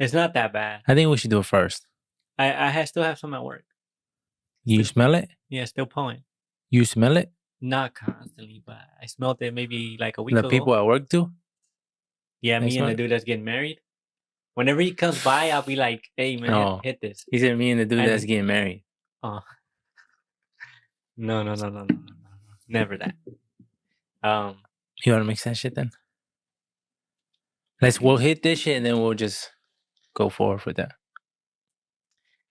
It's not that bad. I think we should do it first. Still have some at work. You smell it? Yeah, still pulling. You smell it? Not constantly, but I smelled it maybe like a week The ago. people at work do? Yeah, They me and the smell it? dude that's getting married. Whenever he comes by, I'll be like, "Hey man, Oh. hit this." He said me and the dude And- that's getting married. Oh. No. Never that. You want to mix that shit then? We'll hit this shit and then we'll just go forward with that.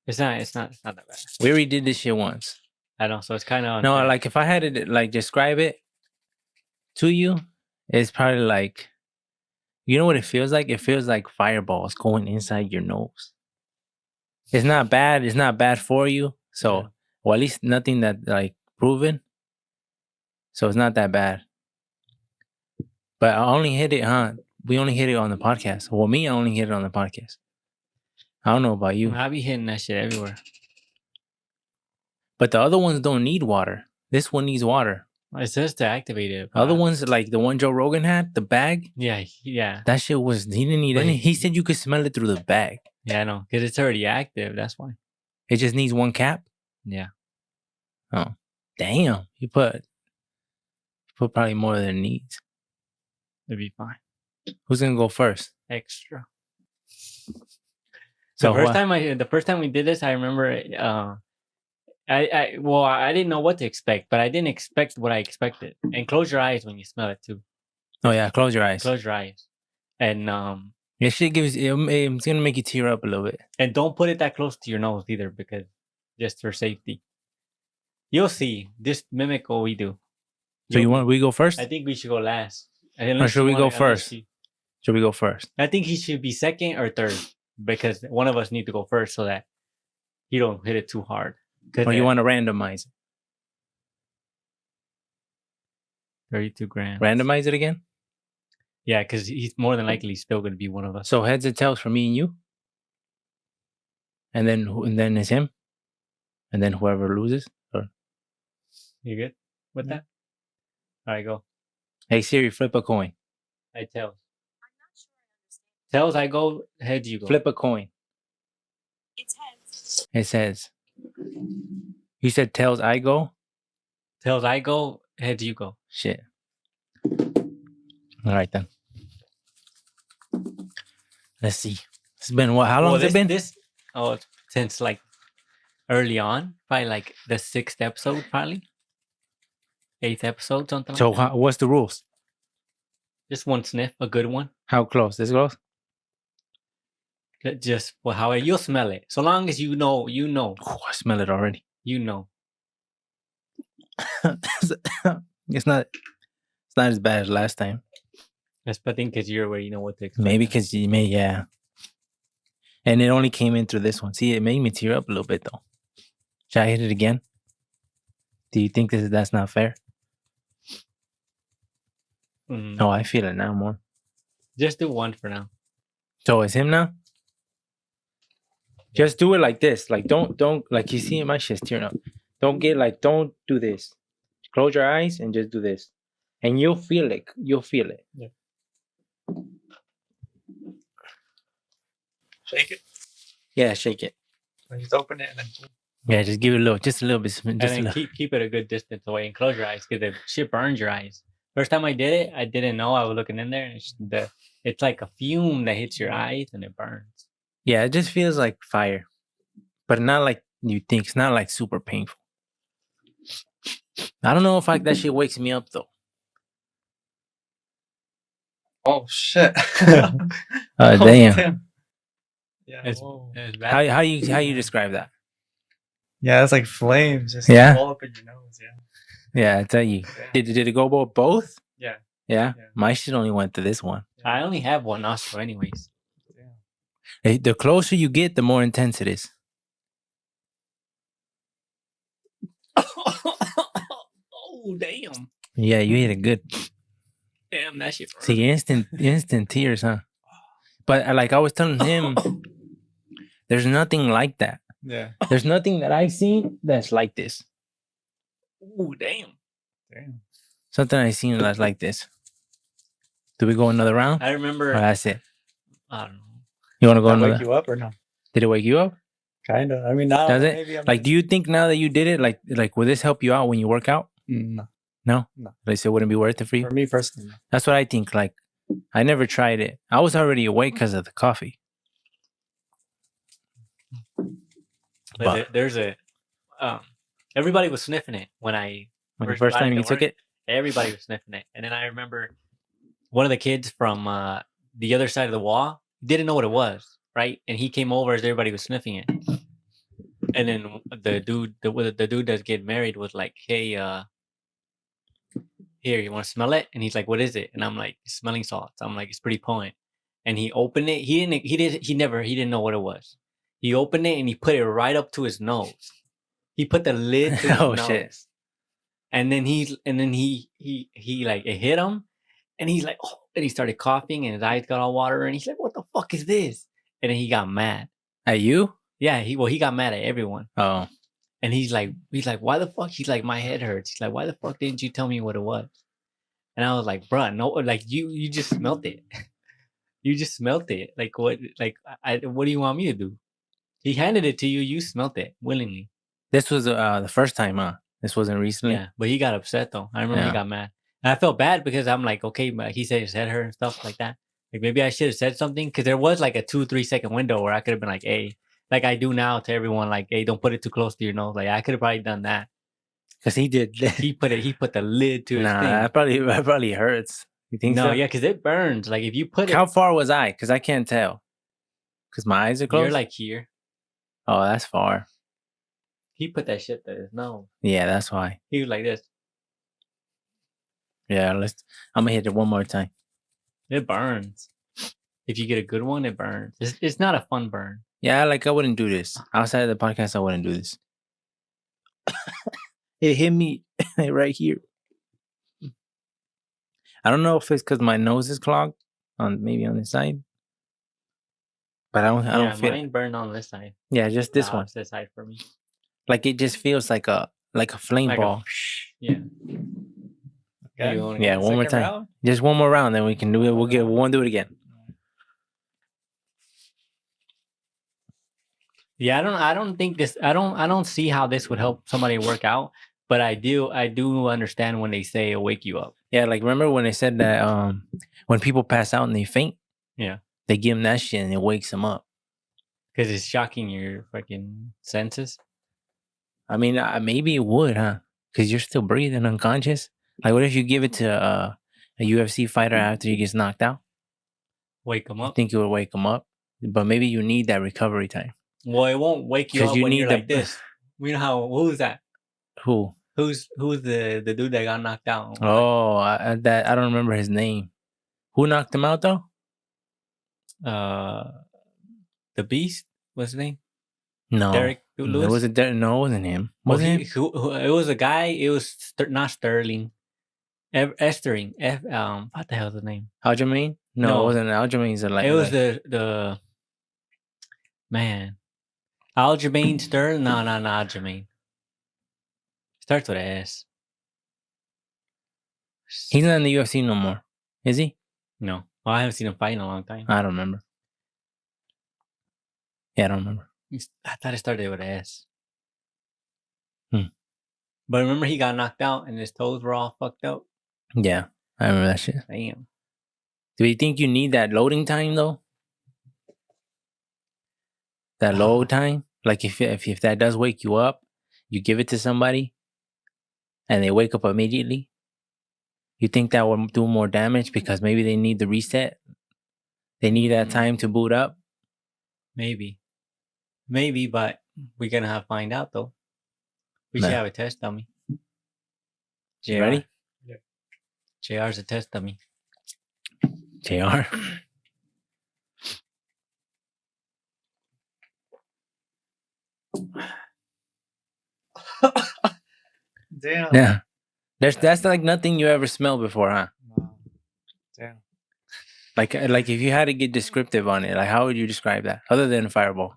It's not that bad. We already did this shit once. I know, so it's kind of no. Like if I had to like describe it to you, it's probably like, you know what it feels like? It feels like fireballs going inside your nose. It's not bad. It's not bad for you. So, Yeah. well, at least nothing that like proven. So it's not that bad. But I only hit it, huh? We only hit it on the podcast. Well, me, I only hit it on the podcast. I don't know about you. I'll be hitting that shit everywhere. But the other ones don't need water. This one needs water. It says to activate it. Other ones, like the one Joe Rogan had, the bag. Yeah. That shit was, he didn't need any. He said you could smell it through the bag. Yeah, I know. Because it's already active. That's why. It just needs one cap? Yeah. Oh. Damn. You put probably more than it needs. It'd be fine. Who's going to go first? Extra. So the first time we did this, I remember I didn't know what to expect, but I didn't expect what I expected. And close your eyes when you smell it too. Oh yeah, close your eyes. Close your eyes. And yeah, shit it's gonna make you tear up a little bit. And don't put it that close to your nose either, because just for safety. You'll see. Just mimic what we do. So we go first? I think we should go last. Or should we go first? Should we go first? I think he should be second or third, because one of us need to go first so that you don't hit it too hard. Or you want to randomize it? 32 grams. Randomize it again? Yeah, because he's more than likely still going to be one of us. So heads and tails for me and you? And then it's him? And then whoever loses? Or you good with that? All right, go. Hey Siri, flip a coin. I tails. I'm not sure I understand. Tails, I go. Heads, you go. Flip a coin. It's heads. It's heads. You said tails, I go? Tails, I go. Heads, you go. Shit. All right, then. Let's see. It's been what? How long has it been? Since like early on. Probably like the 6th episode, probably. 8th episode, something so like that. What's the rules? Just one sniff, a good one. How close? This close? Just how you'll smell it. So long as you know. Oh, I smell it already. You know. It's not as bad as last time. That's I think because you're where you know what to expect. Maybe because you may, yeah. And it only came in through this one. See, it made me tear up a little bit though. Should I hit it again? Do you think that's not fair? No, I feel it now more. Just do one for now. So it's him now? Just do it like this. Like don't like you see my shit's tearing up. Don't do this. Close your eyes and just do this. And you'll feel it. Yeah. Shake it. Yeah, shake it. Just open it and then. Yeah, just give it just a little bit. And then keep it a good distance away and close your eyes, because the shit burns your eyes. First time I did it, I didn't know. I was looking in there, and it's like a fume that hits your eyes and it burns. Yeah, it just feels like fire, but not like you think. It's not like super painful. I don't know if that shit wakes me up though. Oh shit! Damn. Yeah. It's bad. How you describe that? Yeah, it's like flames just all up in your nose. Yeah. Yeah, I tell you. Yeah. Did it go both? Yeah. Yeah. My shit only went to this one. I only have one nostril, anyways. Yeah. The closer you get, the more intense it is. Oh damn! Yeah, you hit it good. Damn, that shit. See, instant tears, huh? But like I was telling him, there's nothing like that. Yeah. There's nothing that I've seen that's like this. Oh damn! Something I've seen that's like this. Do we go another round? I remember. Or that's it. I don't know. You want to go Did into that wake that? you up or no? Did it wake you up? Kind of. I mean, I don't Does know, it? maybe I'm Like, do you think now that you did it, like, will this help you out when you work out? No. No. No. Like, so it wouldn't be worth it for you? For me personally, no. That's what I think. Like, I never tried it. I was already awake because of the coffee. But there's a everybody was sniffing it when the first got time into you took work. it? Everybody was sniffing it, and then I remember one of the kids from the other side of the wall didn't know what it was, right? And he came over as everybody was sniffing it, and then the dude that's getting married was like, "Hey, here, you want to smell it?" And he's like, "What is it?" And I'm like, "Smelling salts." I'm like, "It's pretty potent." And he opened it. He didn't know what it was. He opened it and he put it right up to his nose. He put the lid to his Oh, nose. shit. And then he like it hit him, and he's like, oh, and he started coughing, and his eyes got all watery, and he's like, "What the fuck is this?" And then he got mad. At you? Yeah, he got mad at everyone. Oh. And he's like, "Why the fuck?" He's like, "My head hurts." He's like, "Why the fuck didn't you tell me what it was?" And I was like, "Bruh, no, like you just smelt it. You just smelt it. Like what? Like what do you want me to do?" He handed it to you. You smelt it willingly. This was the first time, huh? This wasn't recently? Yeah, but he got upset though. I remember he Yeah. got mad. And I felt bad because I'm like, okay, but he said his head hurt and stuff like that. Like maybe I should have said something because there was like a 2-3 second window where I could have been like, "Hey," like I do now to everyone, like, "Hey, don't put it too close to your nose." Like I could have probably done that. Because he did. He put the lid to his Nah, thing. that probably hurts. You think No, so? yeah, because it burns. Like if you put How it, far was I? Because I can't tell. Because my eyes are closed? you're like here. Oh, that's far. He put that shit to his nose. Yeah, that's why. He was like this. Yeah, I'm going to hit it one more time. It burns. If you get a good one, it burns. It's not a fun burn. Yeah, like I wouldn't do this. Outside of the podcast, I wouldn't do this. It hit me right here. I don't know if it's because my nose is clogged, maybe on the side. But I don't feel mine burned on this side. Yeah, just this one. This side for me. Like it just feels like a flame Like ball. Yeah. Okay. Yeah, one more Second time. round? Just one more round, then we can do it. We won't do it again. Yeah, I don't think this. I don't see how this would help somebody work out. But I do understand when they say it'll wake you up. Yeah, like remember when they said that when people pass out and they faint, Yeah, they give them that shit and it wakes them up. because it's shocking your fucking senses. I mean, maybe it would, huh? Because you're still breathing unconscious. Like, what if you give it to a UFC fighter after he gets knocked out? Wake them I up. think it would wake them up, but maybe you need that recovery time. Well, it won't wake you up you when need you're like this. You know how? Who's that? Who? Who's the dude that got knocked out? Oh, I don't remember his name. Who knocked him out though? The Beast. What's his name? No, Derek Lewis. No, it wasn't him. Was it him? It was a guy. It was not Sterling. Estering. What the hell's his name? Aljamain? No, it wasn't Aljamain's like. It was the man. Aljamain Sterling. No, not Aljamain. Starts with an S. He's not in the UFC no more, is he? No. Well, I haven't seen him fight in a long time. I don't remember. Yeah, I don't remember. I thought it started with an S. Hmm. But remember, he got knocked out and his toes were all fucked up. Yeah, I remember that shit. Damn. Do you think you need that loading time though? That load time, like if that does wake you up, you give it to somebody, and they wake up immediately. You think that will do more damage because maybe they need the reset? They need that time to boot up? Maybe, but we're going to have to find out though. We should have a test dummy. You ready? Yeah. JR's a test dummy. JR? Damn. Yeah. That's like nothing you ever smelled before, huh? No. Damn. Like if you had to get descriptive on it, like how would you describe that other than Fireball?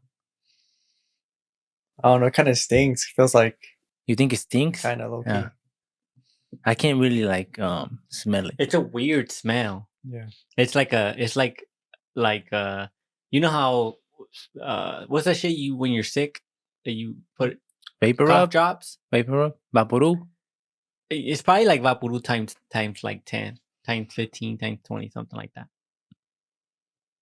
I don't know. It kind of stinks. Feels like You think it stinks? kind of low key. Yeah. I can't really like smell it. It's a weird smell. Yeah. It's like You know how what's that shit you when you're sick that you put Vapor cough rub, drops? vapor rub, Vaporu. It's probably like Vaporu times like 10, times 15, times 20, something like that.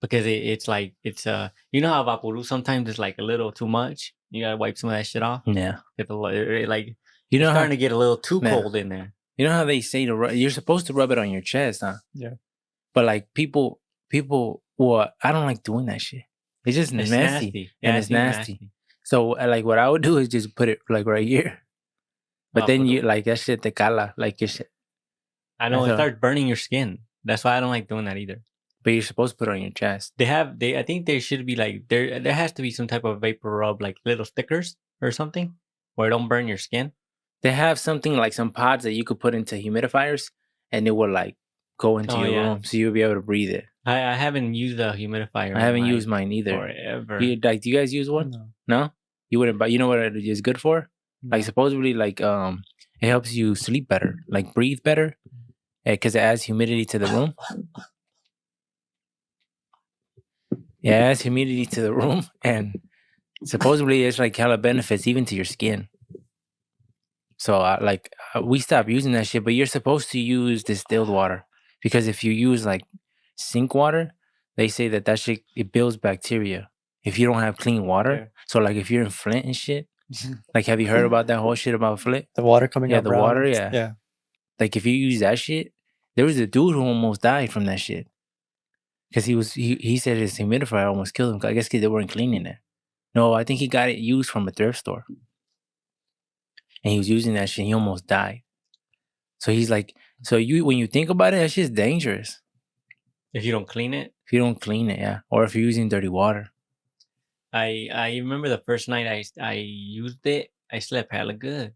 Because it's like it's you know how Vaporu sometimes is like a little too much. You gotta wipe some of that shit off. Yeah. Like You know it's how starting to get a little too Yeah. cold in there. you know how they say to you're supposed to rub it on your chest, huh? Yeah. But like people, well, I don't like doing that shit. It's just It's nasty, nasty. and Yeah, it's seems nasty. So like what I would do is just put it like right here. But then you Vaporu. like that shit te cala, like your shit. I know That's it a- starts burning your skin. That's why I don't like doing that either. But you're supposed to put it on your chest. I think there should be like there has to be some type of vapor rub, like little stickers or something where it don't burn your skin. They have something like some pods that you could put into humidifiers, and it will like go into Oh, your yeah. room, so you'll be able to breathe it. I haven't used a humidifier. I haven't used mine either. forever. Do you guys use one? No. No, you wouldn't. But you know what it is good for? No. Like supposedly, like it helps you sleep better, like breathe better, because it adds humidity to the room. Yeah, it adds humidity to the room, and supposedly it's like hella benefits even to your skin. So we stopped using that shit, but you're supposed to use distilled water because if you use like sink water, they say that shit it builds bacteria if you don't have clean water. Yeah. So like if you're in Flint and shit, like have you heard about that whole shit about Flint? The water coming Yeah, out the brown? water, yeah. Yeah. Like if you use that shit, there was a dude who almost died from that shit because he said his humidifier almost killed him. I guess because they weren't cleaning it. No, I think he got it used from a thrift store. And he was using that shit, and he almost died. So he's like, when you think about it, that shit's dangerous. If you don't clean it. If you don't clean it, yeah. Or if you're using dirty water. I remember the first night I used it, I slept hella good.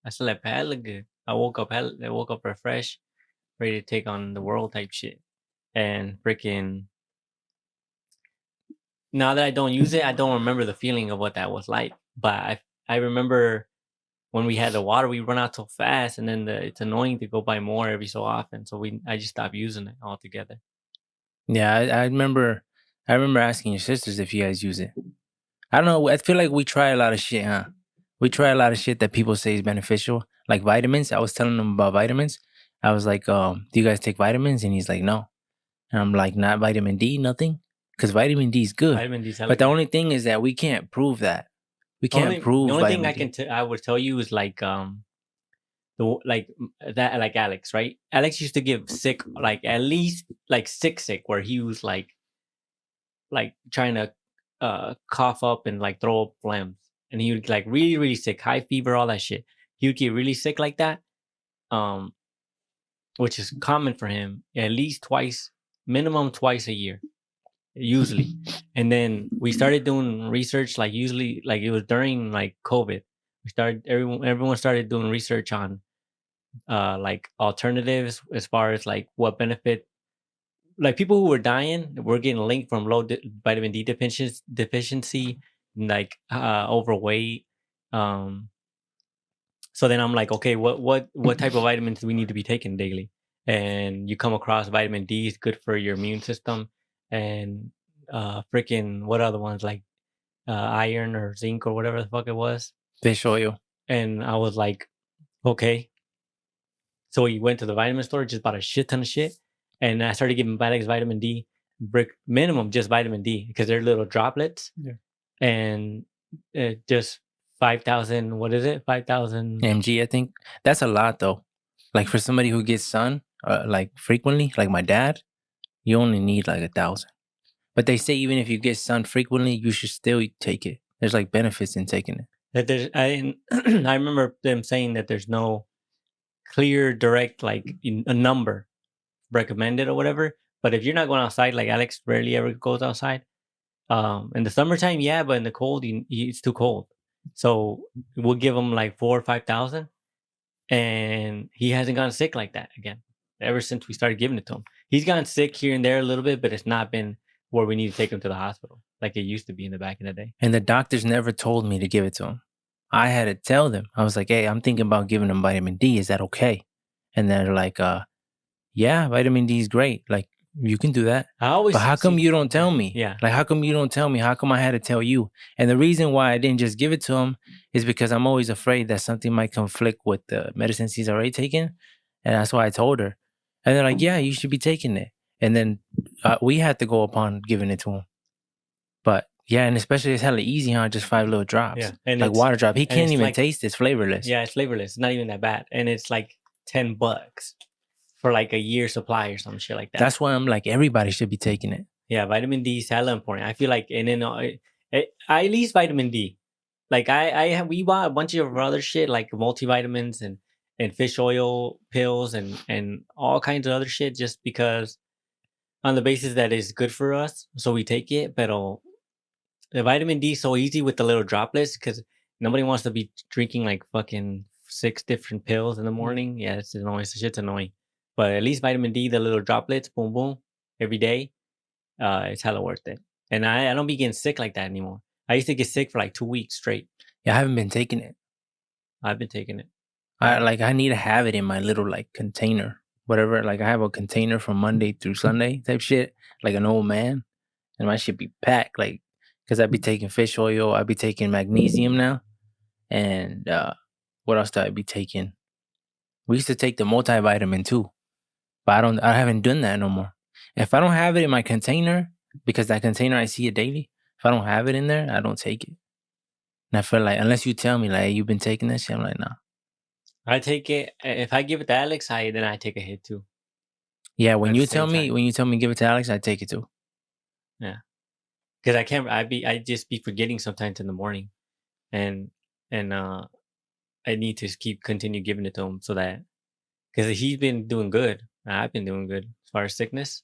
I woke up refreshed, ready to take on the world type shit. And freaking now that I don't use it, I don't remember the feeling of what that was like. But I remember when we had the water, we run out so fast, and then it's annoying to go buy more every so often. So I just stopped using it altogether. Yeah, I remember asking your sisters if you guys use it. I don't know. I feel like we try a lot of shit, huh? We try a lot of shit that people say is beneficial, like vitamins. I was telling him about vitamins. I was like, do you guys take vitamins? And he's like, no. And I'm like, not vitamin D, nothing? Because vitamin D is good. Vitamin D's hella But the good. only thing is that we can't prove that. We can't prove The only thing vitamin D. I would tell you is like like Alex, right? Alex used to give sick like at least like sick where he was like trying to cough up and like throw up phlegms, and he would like really sick, high fever, all that shit. He would get really sick like that, which is common for him at least minimum twice a year. Usually. And then we started doing research, like usually like it was during like COVID. Everyone started doing research on like alternatives as far as like what benefit, like people who were dying were getting linked from vitamin D deficiency, like overweight. So then I'm like, okay, what type of vitamins do we need to be taking daily? And you come across vitamin D is good for your immune system, and freaking what other ones like iron or zinc or whatever the fuck it was. Fish oil. And I was like, okay. So we went to the vitamin store, just bought a shit ton of shit, and I started giving Alex vitamin D, minimum just vitamin D because they're little droplets. Yeah. And just 5,000. What is it? 5,000 mg. I think that's a lot though. Like for somebody who gets sun like frequently, like my dad, you only need like 1,000. But they say even if you get sun frequently, you should still take it. There's like benefits in taking it. That I remember them saying that there's no clear, direct like a number recommended or whatever. But if you're not going outside, like Alex rarely ever goes outside. In the summertime, yeah, but in the cold, it's too cold. So we'll give him like 4,000 or 5,000, and he hasn't gotten sick like that again ever since we started giving it to him. He's gotten sick here and there a little bit, but it's not been where we need to take him to the hospital like it used to be in the back in the day. And the doctors never told me to give it to him. I had to tell them. I was like, hey, I'm thinking about giving him vitamin D. Is that okay? And they're like, yeah, vitamin D is great. Like you can do that. I always. But how come see- you don't tell me? Yeah. Like, how come you don't tell me? How come I had to tell you? And the reason why I didn't just give it to him is because I'm always afraid that something might conflict with the medicines he's already taken. And that's why I told her. And they're like, yeah, you should be taking it. And then we had to go upon giving it to him. But yeah, and especially it's hella easy, huh? Just 5 little drops. Yeah. And like it's- water drop. He and can't it's even like- taste it. It's flavorless. Yeah, it's flavorless. It's not even that bad, and it's like $10 for like a year supply or some shit like that. That's why I'm like, everybody should be taking it. Yeah, vitamin D is hella important. I feel like, and then I at least vitamin D. Like we bought a bunch of other shit like multivitamins and fish oil pills and all kinds of other shit just because on the basis that it's good for us, so we take it. But the vitamin D is so easy with the little droplets because nobody wants to be drinking like fucking 6 different pills in the morning. Yeah, it's annoying. Shit's annoying. But at least vitamin D, the little droplets, boom, boom, every day, it's hella worth it. And I don't be getting sick like that anymore. I used to get sick for like 2 weeks straight. Yeah, I haven't been taking it. I've been taking it. I need to have it in my little like container, whatever. Like I have a container from Monday through Sunday type shit, like an old man, and my shit be packed. Like, cause I be taking fish oil, I be taking magnesium now, and what else do I be taking? We used to take the multivitamin too, but I haven't done that no more. If I don't have it in my container, because that container I see it daily, if I don't have it in there, I don't take it. And I feel like unless you tell me like, hey, you've been taking that shit, I'm like, nah. I take it. If I give it to Alex, then I take a hit too. Yeah, when At you the same tell me give it to Alex, I take it too. Because I can't. I just be forgetting sometimes in the morning, and I need to continue giving it to him so that because he's been doing good. I've been doing good as far as sickness.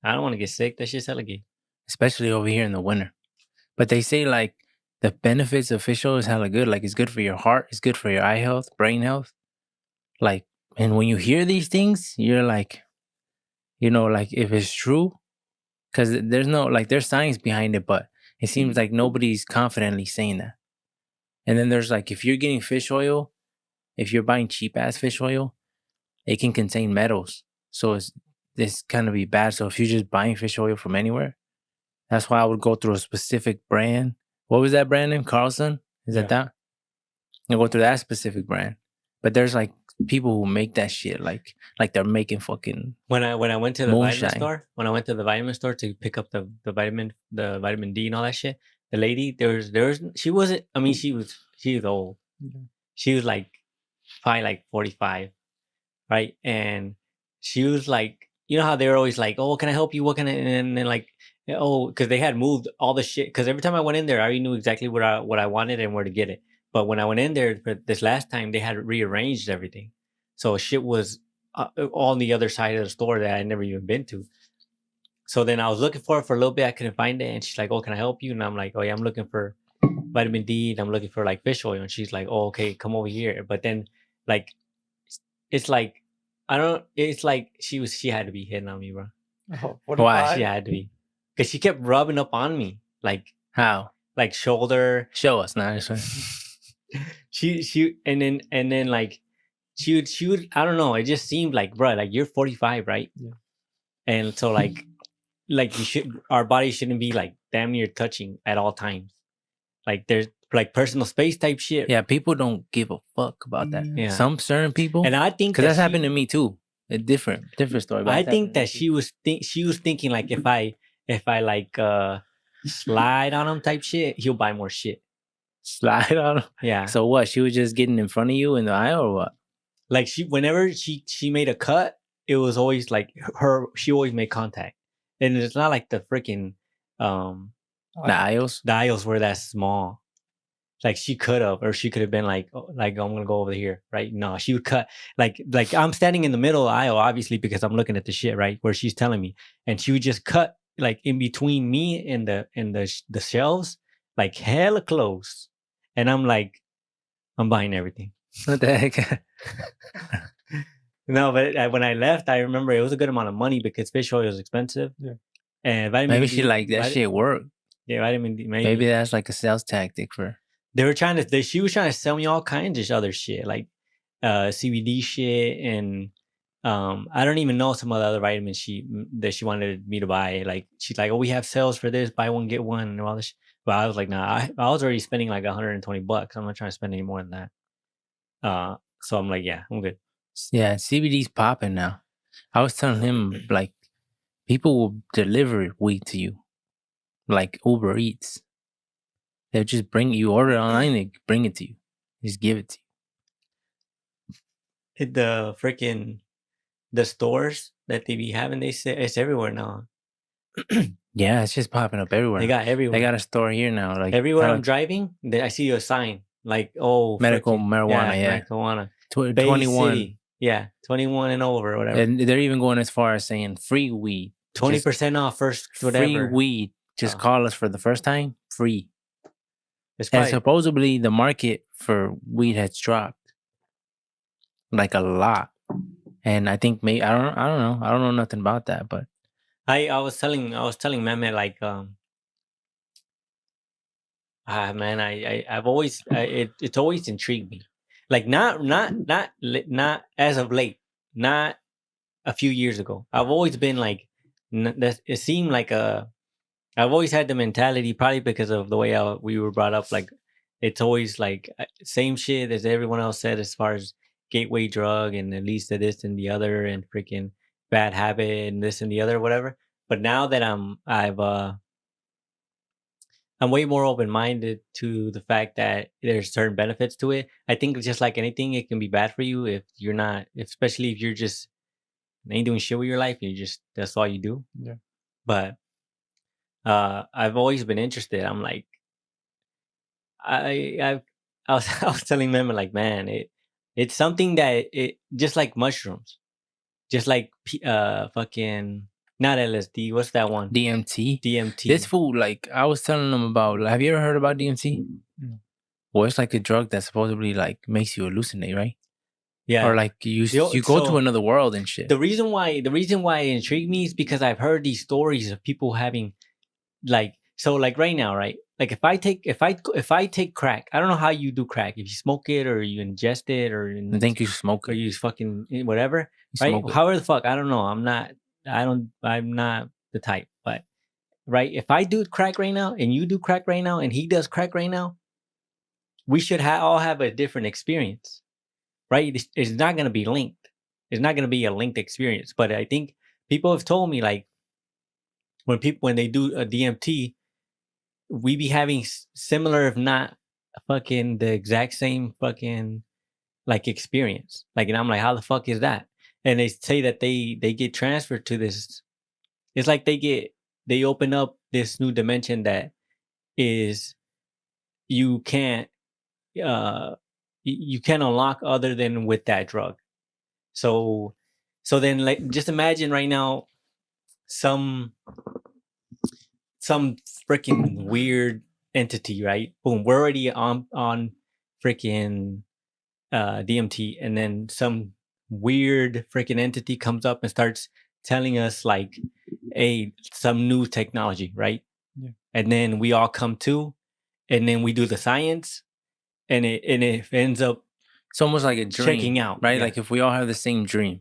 I don't want to get sick. That shit's hella gay. Especially over here in the winter. But they say like the benefits of fish oil is hella good. Like it's good for your heart, it's good for your eye health, brain health. Like, and when you hear these things, you're like, you know, like if it's true, because there's science behind it, but it seems like nobody's confidently saying that. And then there's like, if you're getting fish oil, if you're buying cheap ass fish oil, it can contain metals. So it's kind of be bad. So if you're just buying fish oil from anywhere, that's why I would go through a specific brand. What was that brand name? Carlson? Is that? I go through that specific brand. But there's like people who make that shit like they're making fucking when I went to the moonshine. vitamin store to pick up the vitamin D and all that shit, the lady she wasn't. I mean, she was old. She was like probably like 45, right? And she was like, you know how they're always like, oh, can I help you? What can I? And then like, oh, because they had moved all the shit. Because every time I went in there, I already knew exactly what I wanted and where to get it. But when I went in there for this last time, they had rearranged everything. So shit was on the other side of the store that I never even been to. So then I was looking for it for a little bit. I couldn't find it. And she's like, oh, can I help you? And I'm like, oh, yeah, I'm looking for vitamin D. And I'm looking for like fish oil. And she's like, oh, okay, come over here. But then like, it's like, it's like she had to be hitting on me, bro. Oh, Why? She had to be. Because she kept rubbing up on me. Like, how? Like shoulder. Show us now. she and then like she would I don't know, it just seemed like, bro, like you're 45, right? Yeah. And so like our body shouldn't be like damn near touching at all times. Like there's like personal space type shit. Yeah, people don't give a fuck about that. Yeah. Some certain people, and I think because that's happened to me too. A different story. I think that she was thinking like if I like slide on him type shit, he'll buy more shit. Slide on him. Yeah. So what? She was just getting in front of you in the aisle or what? Like whenever she made a cut, it was always like she always made contact. And it's not like the freaking the aisles. The aisles were that small. Like she could have, or she could have been like, oh, like I'm gonna go over here, right? No, she would cut like I'm standing in the middle of the aisle, obviously, because I'm looking at the shit, right, where she's telling me, and she would just cut like in between me and the shelves, like hella close, and I'm like, I'm buying everything. What the heck? No, but when I left, I remember it was a good amount of money because fish oil is expensive. Yeah. And vitamin Maybe D, she like that shit work. Yeah, vitamin D. Maybe that's like a sales tactic for her. They were she was trying to sell me all kinds of other shit, like CBD shit and I don't even know some of the other vitamins that she wanted me to buy. Like she's like, oh, we have sales for this, buy one get one, and all this. But I was like, nah, I was already spending like $120. I'm not trying to spend any more than that. So I'm like, yeah, I'm good. Yeah, CBD's popping now. I was telling him like people will deliver weed to you, like Uber Eats. They'll just bring you order it online, they bring it to you, just give it to you. The stores that they be having, they say it's everywhere now. Yeah, it's just popping up everywhere. They got everywhere. They got a store here now. Like everywhere I'm driving, I see a sign like, oh, medical marijuana. Yeah, marijuana. 21. City. Yeah, 21 and over, or whatever. And they're even going as far as saying free weed. 20% off first, whatever. Free weed. Just call us for the first time. Free. And supposedly the market for weed has dropped like a lot. And I think maybe I don't know. I don't know nothing about that, but I was telling Mehmet like man, I've always it's always intrigued me. Like not as of late, not a few years ago. I've always been like it seemed like I've always had the mentality, probably because of the way we were brought up. Like it's always like same shit as everyone else said as far as gateway drug and at least the this and the other and freaking bad habit and this and the other, whatever. But now that I'm way more open-minded to the fact that there's certain benefits to it. I think just like anything, it can be bad for you if you're not, especially if you're just ain't doing shit with your life. You just, that's all you do. Yeah. But I've always been interested. I'm like, I was telling them like, man, it's something that it just like mushrooms, just like fucking not LSD. What's that one? DMT. DMT. This food, like I was telling them about. Have you ever heard about DMT? No. Well, it's like a drug that supposedly like makes you hallucinate, right? Yeah. Or like you go to another world and shit. The reason why it intrigued me is because I've heard these stories of people having like right now, right? Like if I take crack, I don't know how you do crack. If you smoke it or you ingest it or I think you smoke it. Or you fucking whatever, you right? However the fuck, I don't know. I'm not the type, but right, if I do crack right now and you do crack right now and he does crack right now, we should all have a different experience, right? It's not going to be linked. It's not going to be a linked experience. But I think people have told me like when they do a DMT, we be having similar, if not fucking the exact same fucking like experience. Like, and I'm like, how the fuck is that? And they say that they get transferred to this. It's like they open up this new dimension that is you can't unlock other than with that drug. So then like just imagine right now some freaking weird entity, right? Boom, we're already on freaking DMT, and then some weird freaking entity comes up and starts telling us like, hey, some new technology, right? Yeah. And then we all come to, and then we do the science, and it ends up. It's almost like a dream, checking out, right? Yeah. Like if we all have the same dream,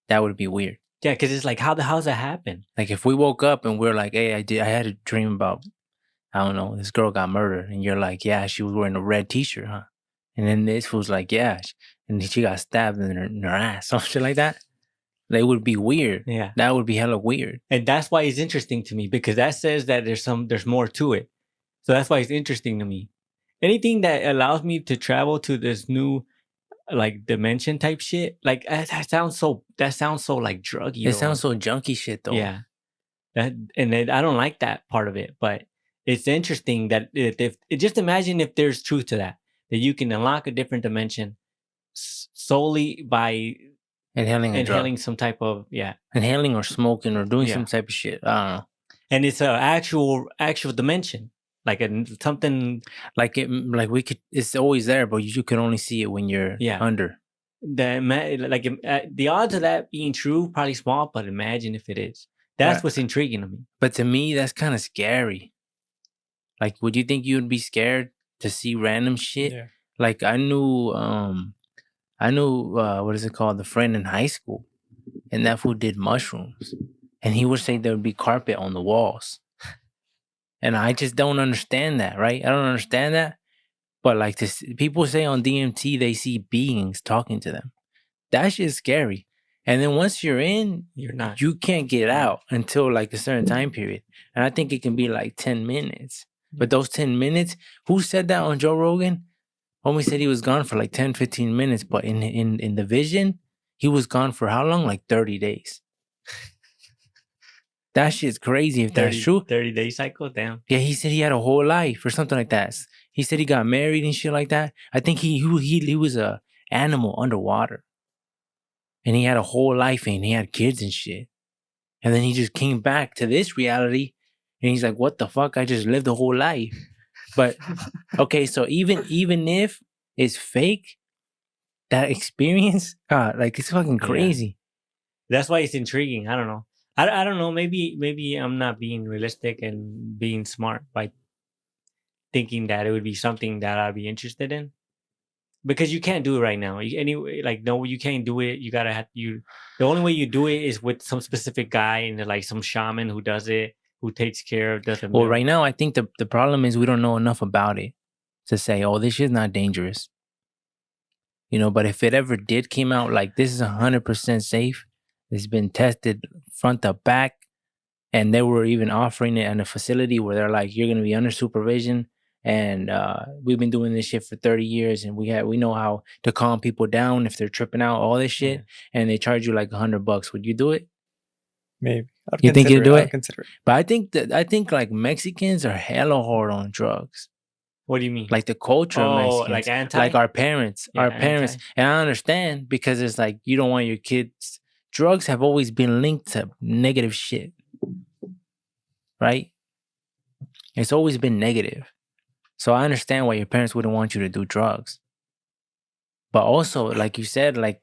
that would be weird. Yeah, because it's like, how's that happen? Like if we woke up and we're like, hey, I had a dream about, I don't know, this girl got murdered, and you're like, yeah, she was wearing a red t-shirt, huh? And then this fool's like, yeah, and she got stabbed in her ass, some shit like that. They would be weird. Yeah, that would be hella weird. And that's why it's interesting to me, because that says that there's more to it. So that's why it's interesting to me. Anything that allows me to travel to this new like dimension type shit, like that sounds so like druggy. It sounds so junky shit though. Yeah, I don't like that part of it, but it's interesting that if just imagine if there's truth to that you can unlock a different dimension solely by inhaling some type of inhaling or smoking or doing some type of shit. I don't know. And it's an actual dimension. Like something like we could. It's always there, but you can only see it when you're under. The odds of that being true probably small, but imagine if it is. That's what's intriguing to me. But to me, that's kind of scary. Like, would you think you would be scared to see random shit? Yeah. Like I knew what is it called? The friend in high school. and that fool did mushrooms. And he would say there would be carpet on the walls. And I just don't understand that, right? I don't understand that. But like this, people say on DMT they see beings talking to them. That shit's scary. And then once you're in, You're not. you can't get out until like a certain time period. And I think it can be like 10 minutes. But those 10 minutes, who said that on Joe Rogan? Homie said he was gone for like 10, 15 minutes. But in the vision, he was gone for how long? Like 30 days. That shit's crazy if that's true. 30-day cycle, damn. Yeah, he said he had a whole life or something like that. He said he got married and shit like that. I think he was a animal underwater. And he had a whole life and he had kids and shit. And then he just came back to this reality and he's like, what the fuck? I just lived a whole life. But okay, so even if it's fake, that experience, like it's fucking crazy. Yeah. That's why it's intriguing. I don't know. I don't know. Maybe I'm not being realistic and being smart by thinking that it would be something that I'd be interested in. Because you can't do it right now. Anyway, like no, you can't do it. You gotta have you. The only way you do it is with some specific guy and like some shaman who does it, who takes care of. Doesn't. Well, right now I think the problem is we don't know enough about it to say, oh, this shit's not dangerous. You know, but if it ever did came out like this is 100% safe, it's been tested front to back, and they were even offering it in a facility where they're like, you're gonna be under supervision. And we've been doing this shit for 30 years, and we know how to calm people down if they're tripping out, all this shit, and they charge you like $100. Would you do it? Maybe. You think you'd do it? I'd consider it. But I think like Mexicans are hella hard on drugs. What do you mean? Like the culture of Mexicans, like anti, like our parents, and I understand because it's like you don't want your kids. Drugs have always been linked to negative shit, right? It's always been negative. So I understand why your parents wouldn't want you to do drugs. But also, like you said, like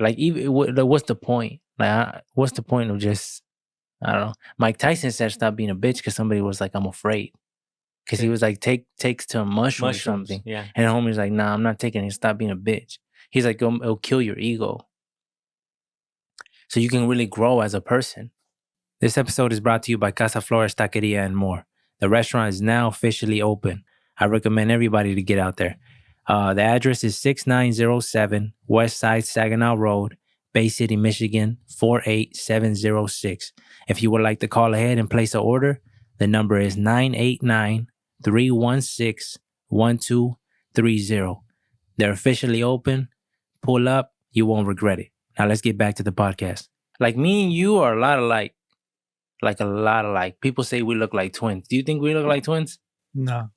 even what's the point? Like, what's the point of just, I don't know. Mike Tyson said stop being a bitch because somebody was like, I'm afraid. Because he was like, takes to a mushroom or something. Yeah. And the homie's like, nah, I'm not taking it. Stop being a bitch. He's like, it'll kill your ego. So you can really grow as a person. This episode is brought to you by Casa Flores Taqueria and more. The restaurant is now officially open. I recommend everybody to get out there. The address is 6907 West Side Saginaw Road, Bay City, Michigan, 48706. If you would like to call ahead and place an order, the number is 989-316-1230. They're officially open. Pull up. You won't regret it. Now let's get back to the podcast. Like me and you are a lot alike. Like a lot alike. People say we look like twins. Do you think we look like twins? No.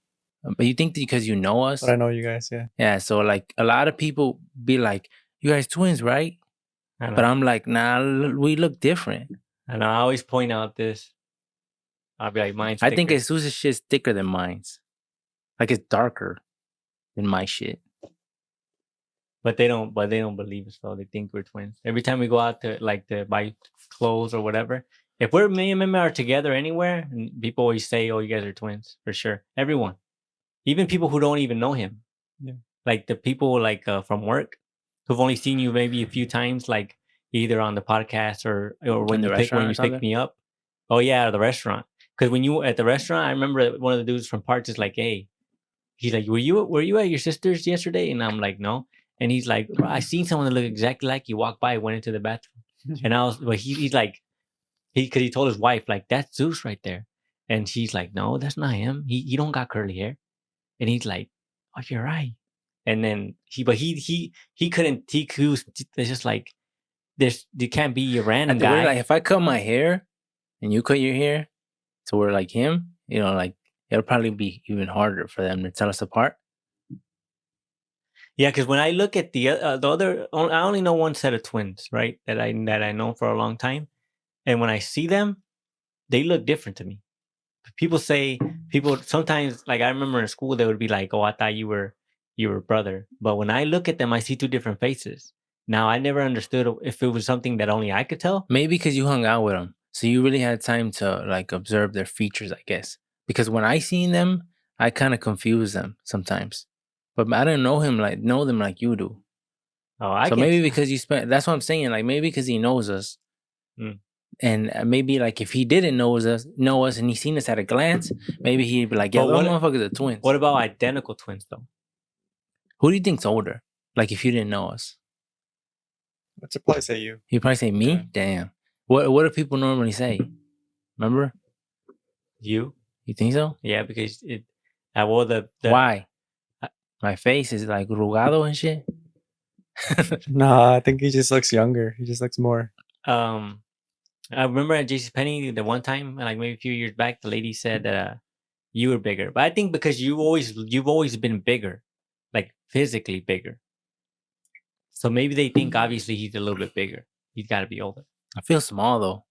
But you think because you know us? But I know you guys, yeah. Yeah, so like a lot of people be like, you guys twins, right? But I'm like, nah, we look different. And I always point out this. I'll be like, mine's thicker. I think Jesus' shit's thicker than mine's. Like it's darker than my shit. But they don't believe us though. They think we're twins. Every time we go out to buy clothes or whatever, if me and Meme are together anywhere, and people always say, oh, you guys are twins, for sure. Everyone. Even people who don't even know him. Yeah. Like the people from work who've only seen you maybe a few times, like either on the podcast or when you pick me up. Oh yeah, the restaurant. Because when you at the restaurant, I remember one of the dudes from Parts is like, hey, he's like, were you at your sister's yesterday? And I'm like, no. And he's like, I seen someone that looked exactly like you walk by, went into the bathroom. And I was, but he's like, because he told his wife, like, that's Zeus right there. And she's like, no, that's not him. He don't got curly hair. And he's like, oh, you're right. And then he couldn't, it's just like, there can't be a random guy. Like, if I cut my hair and you cut your hair, so we're like him, you know, like, it'll probably be even harder for them to tell us apart. Yeah, because when I look at the other, I only know one set of twins, right? That I know for a long time. And when I see them, they look different to me. People sometimes, like I remember in school, they would be like, oh, I thought you were a brother. But when I look at them, I see two different faces. Now, I never understood if it was something that only I could tell. Maybe because you hung out with them. So you really had time to like observe their features, I guess. Because when I seen them, I kind of confuse them sometimes. But I didn't know them like you do. Oh, maybe because you spent, that's what I'm saying. Like maybe because he knows us. And maybe like if he didn't know us and he seen us at a glance, maybe he'd be like, yeah, those motherfuckers are twins. What about identical twins though? Who do you think's older? Like if you didn't know us? What's it probably say you? He'd probably say me? Yeah. Damn. What do people normally say? Remember? You? You think so? Yeah, because I wore the Why? My face is like rugado and shit. Nah, I think he just looks younger. He just looks more. I remember at JCPenney the one time, like maybe a few years back, the lady said that you were bigger. But I think because you've always been bigger, like physically bigger. So maybe they think obviously he's a little bit bigger. He's got to be older. I feel small though.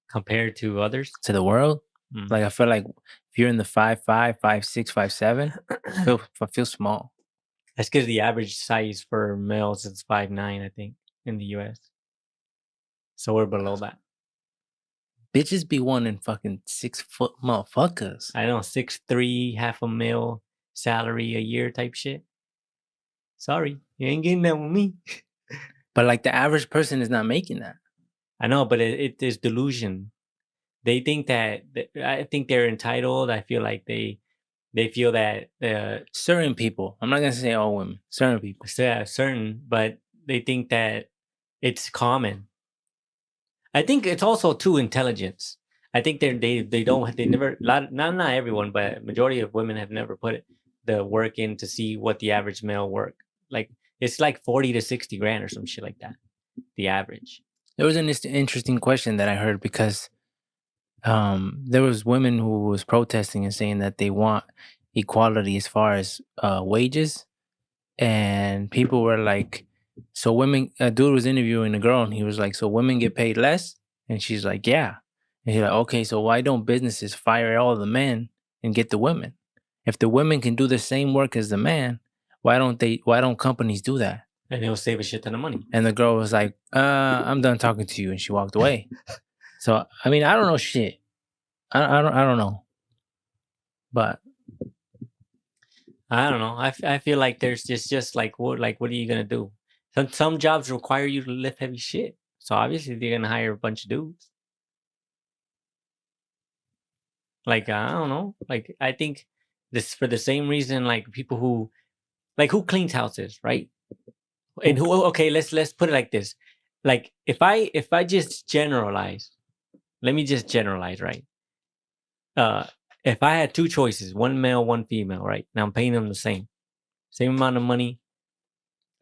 Compared to others? To the world? Like I feel like if you're in the 5'5", 5'6", 5'7", I feel small. That's because the average size for males is 5'9", I think, in the US. So we're below that. Bitches be wanting fucking 6 foot motherfuckers. I know, 6'3", half a mil salary a year type shit. Sorry, you ain't getting that with me. But like the average person is not making that. I know, but it is delusion. They think that I think they're entitled. I feel like they feel that certain people. I'm not gonna say all women. Certain people. Yeah, certain, but they think that it's common. I think it's also too intelligence. I think they never not everyone, but majority of women have never put the work in to see what the average male work. Like it's like 40 to 60 grand or some shit like that. The average. There was an interesting question that I heard because there was women who was protesting and saying that they want equality as far as wages, and people were like, so women, a dude was interviewing a girl and he was like, so women get paid less? And she's like, yeah. And he's like, okay, so why don't businesses fire all the men and get the women? If the women can do the same work as the man, why don't companies do that? And it'll save a shit ton of money. And the girl was like, I'm done talking to you. And she walked away. So, I mean, I don't know shit. I don't know. But I don't know. I feel like there's just like what are you gonna do? Some jobs require you to lift heavy shit. So obviously they're gonna hire a bunch of dudes. Like I don't know. Like I think this for the same reason like people who cleans houses, right? And let's put it like this. Like if I just generalize, let me just generalize, right? If I had two choices, one male, one female, right? Now I'm paying them the same amount of money.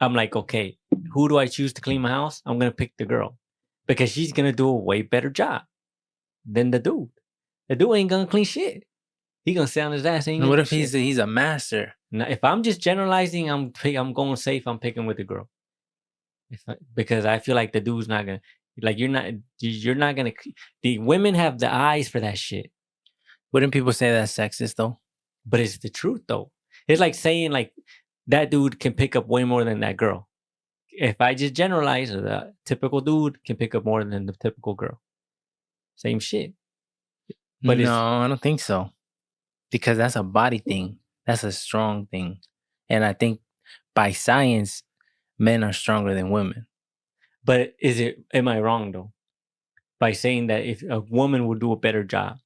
I'm like, okay, who do I choose to clean my house? I'm gonna pick the girl because she's gonna do a way better job than the dude. The dude ain't gonna clean shit. He gonna sit on his ass. What if he's a master? Now, if I'm just generalizing, I'm going safe. I'm picking with the girl because I feel like the dude's not gonna you're not gonna. The women have the eyes for that shit. Wouldn't people say that's sexist though? But it's the truth though. It's like saying like that dude can pick up way more than that girl. If I just generalize, the typical dude can pick up more than the typical girl. Same shit. But no, I don't think so. Because that's a body thing. That's a strong thing. And I think by science, men are stronger than women. But am I wrong though? By saying that if a woman would do a better job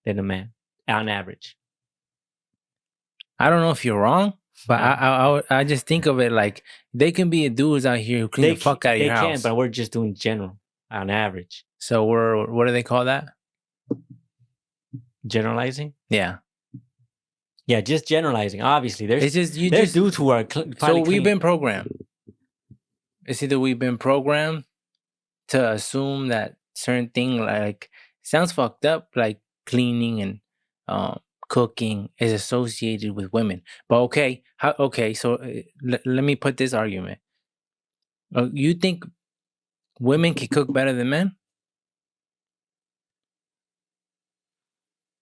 than a man on average. I don't know if you're wrong, but I just think of it like they can be dudes out here who clean the fuck out of your house. They can, but we're just doing general on average. So what do they call that? Generalizing? Yeah. Yeah, just generalizing. Obviously, there's dudes who are so we've been programmed. It's either we've been programmed to assume that certain thing like sounds fucked up, like cleaning and cooking is associated with women. But okay, so let me put this argument. You think women can cook better than men?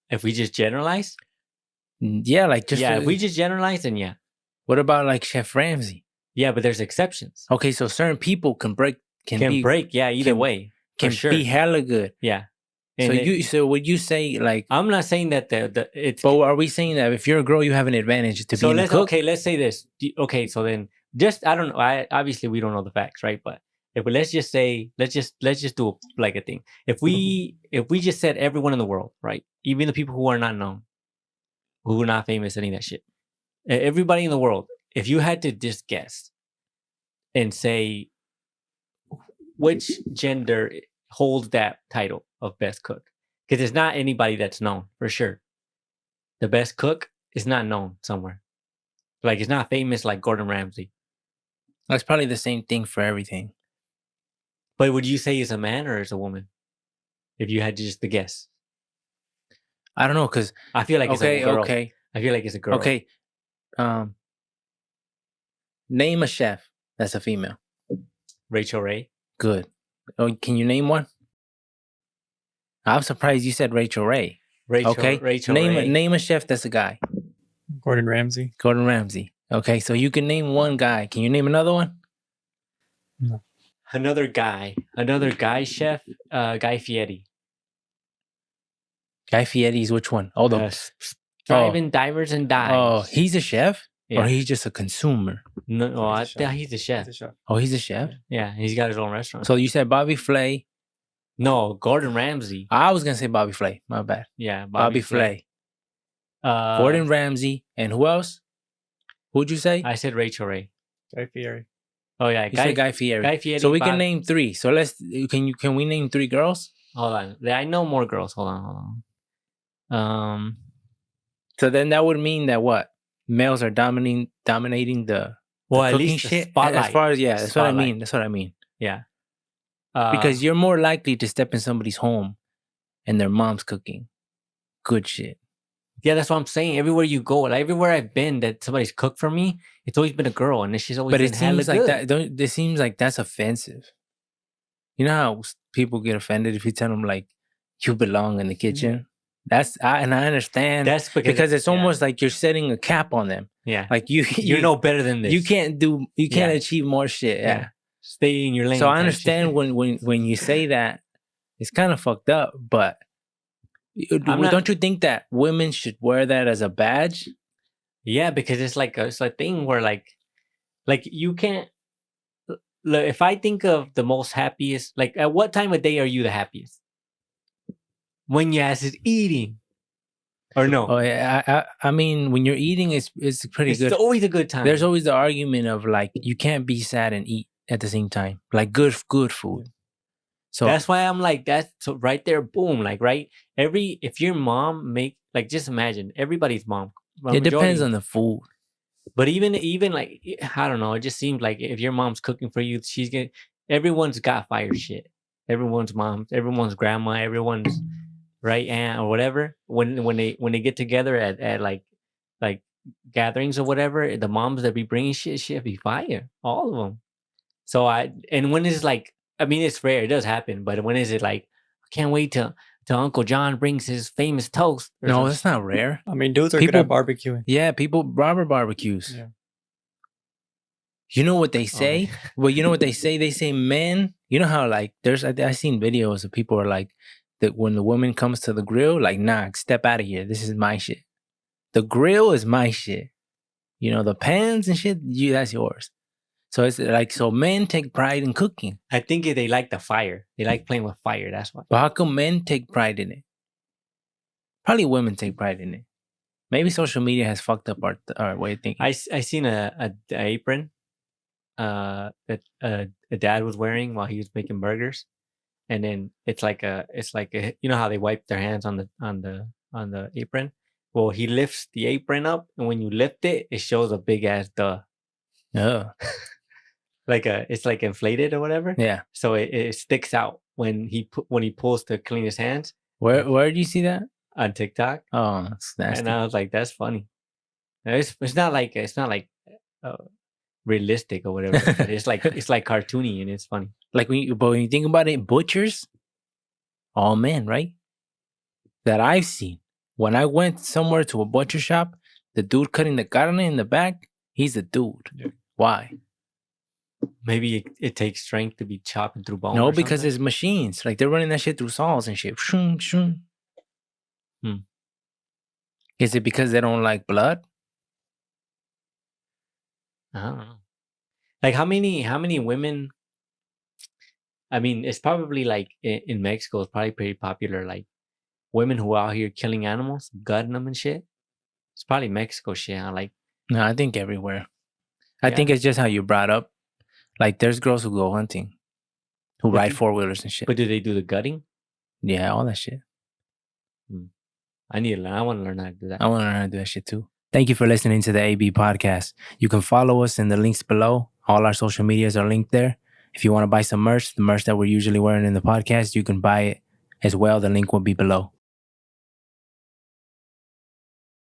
If we just generalize? Yeah, like just if we just generalize, then yeah. What about like Chef Ramsay? Yeah, but there's exceptions. Okay, so certain people can break. Yeah, either way. Can be hella good. Yeah. And so would you say like I'm not saying that it's. But are we saying that if you're a girl, you have an advantage to be a cook? Okay, let's say this. Okay, so then just I don't know. Obviously we don't know the facts, right? But if let's just say, let's just do like a thing. If we just said everyone in the world, right, even the people who are not known, who are not famous, any of that shit, everybody in the world, if you had to just guess and say which gender holds that title of best cook, because it's not anybody that's known for sure. The best cook is not known somewhere. Like it's not famous like Gordon Ramsay. That's probably the same thing for everything. But would you say it's a man or it's a woman? If you had to just to guess. I don't know, because I feel like it's a girl. Okay. I feel like it's a girl. Okay. Name a chef that's a female. Rachel Ray. Good. Oh, can you name one? I'm surprised you said Rachel Ray. Rachel Ray. Name a chef that's a guy. Gordon Ramsay. Gordon Ramsay. Okay, so you can name one guy. Can you name another one? No. Another guy chef, Guy Fieri. Guy Fieri's which one? Oh, the Driving Divers and Dives. Oh, he's a chef? Yeah. Or he's just a consumer? No, I think he's a chef. Oh, he's a chef? Yeah, he's got his own restaurant. So you said Bobby Flay? No, Gordon Ramsay. I was going to say Bobby Flay. My bad. Yeah, Bobby Flay. Gordon Ramsay. And who else? Who'd you say? I said Rachel Ray. Guy Fieri. Oh yeah, you said Guy Fieri. Guy Fieri. So we can name 3. So can we name 3 girls? Hold on. I know more girls. Hold on. So then that would mean that what? Males are dominating the at cooking least shit. Spotlight. As far as that's what I mean. That's what I mean. Yeah. Because you're more likely to step in somebody's home and their mom's cooking good shit. Yeah, that's what I'm saying. Everywhere you go, like everywhere I've been that somebody's cooked for me, it's always been a girl, and she's always. But it seems like that. It seems like that's offensive. You know how people get offended if you tell them like you belong in the kitchen. And I understand. That's because it's almost like you're setting a cap on them. Yeah, like you know better than this. You can't achieve more shit. Yeah. Stay in your lane. So I understand when you say that, it's kind of fucked up. But don't you think that women should wear that as a badge? Yeah, because it's a thing where like you can't. Look, if I think of the most happiest, like at what time of day are you the happiest? When your ass is eating, or no? Oh yeah, I mean when you're eating, it's pretty good. It's always a good time. There's always the argument of like you can't be sad and eat at the same time, like good food. So that's why I'm like that's so right there, boom, like right. If your mom just imagine everybody's mom. It depends on the food. But even like I don't know, it just seems like if your mom's cooking for you, everyone's got fire shit. Everyone's mom, everyone's grandma, everyone's right aunt or whatever. When they get together at like gatherings or whatever, the moms that be bringing shit be fire, all of them. So when is like, I mean, it's rare, it does happen, but when is it like, I can't wait till Uncle John brings his famous toast? No, that's not rare. I mean, dudes are good at barbecuing. Yeah, Robert barbecues. Yeah. You know what they say? Oh, well, you know what they say? They say men, you know how like I've seen videos of people are like, that when the woman comes to the grill, like, nah, step out of here. This is my shit. The grill is my shit. You know, the pans and shit, that's yours. So it's like, so men take pride in cooking. I think they like the fire. They like playing with fire. That's why. But how come men take pride in it? Probably women take pride in it. Maybe social media has fucked up our way of thinking. I seen a apron that a dad was wearing while he was making burgers, and then it's like a you know how they wipe their hands on the apron. Well, he lifts the apron up, and when you lift it, it shows a big ass duh. Oh. It's like inflated or whatever. Yeah. So it sticks out when he pulls to clean his hands. Where do you see that? On TikTok. Oh, that's nasty. And I was like, that's funny. It's not like realistic or whatever. it's like cartoony and it's funny. Like when you think about it, butchers, all men, right? That I've seen. When I went somewhere to a butcher shop, the dude cutting the carne in the back, he's a dude. Yeah. Why? Maybe it takes strength to be chopping through bone. No, because it's machines. Like they're running that shit through saws and shit. Shun, shun. Is it because they don't like blood? I don't know. Like how many women I mean, it's probably like in Mexico, it's probably pretty popular. Like women who are out here killing animals, gutting them and shit. It's probably Mexico shit. Huh? Like, No, I think everywhere. I Yeah. think it's just how you brought up. Like, there's girls who go hunting, who But ride do- 4-wheelers and shit. but do they do the gutting? Yeah, all that shit. I need to learn. I want to learn how to do that. I want to learn how to do that shit too. Thank you for listening to the AB podcast. You can follow us in the links below. All our social medias are linked there. If you want to buy some merch, the merch that we're usually wearing in the podcast, you can buy it as well. The link will be below.